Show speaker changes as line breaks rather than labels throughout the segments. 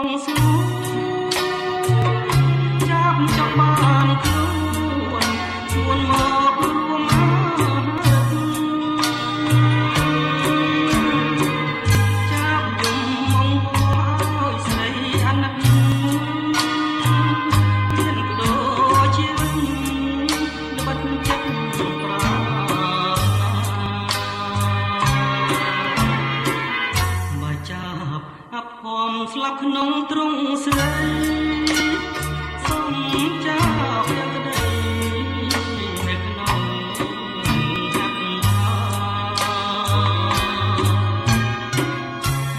ងស្នូចាប់ចង់បានខ្លួនជួនមករួមចាប់យំមកឲ្យស្រីអាណិតមានបដូរជាល្បិតចិត្តប្រាអភ័មស្លាប់ក្នុងទ្រង់ស្រីសូមចាប់យកក្តីនៅក្នុងហាត់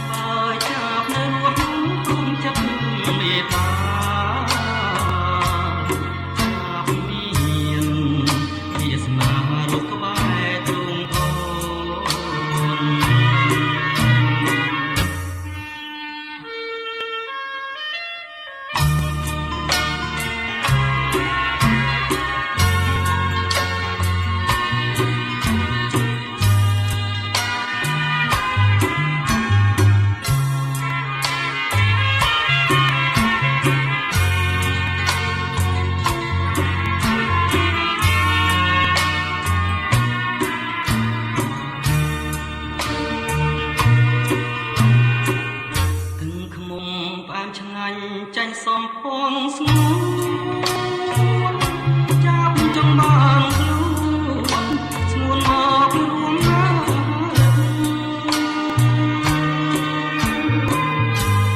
បើចាប់នៅរស់គុំចិត្តមេត្តាចាប់មានវាសនារកក្បែរទ្រង់អូចាញ់សំពងស្ងួនចាប់ចង់បានខ្លួនស្ងួនមករួមណា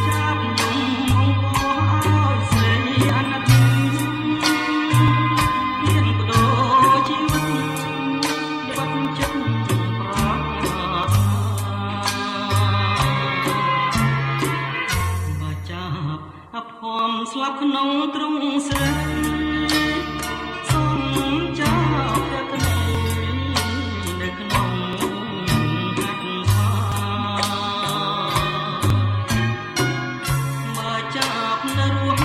ចាប់យំមកឲ្យស្រីអាណិតមានបដូរជីវិតល្បិតចិត្តប្រាថ្នាបើចាប់អភ័មស្លាប់ក្នុងទ្រង់ស្រីសូមចាប់យកក្តីនៅក្នុងហាត់ថាបើចាប់នៅរស់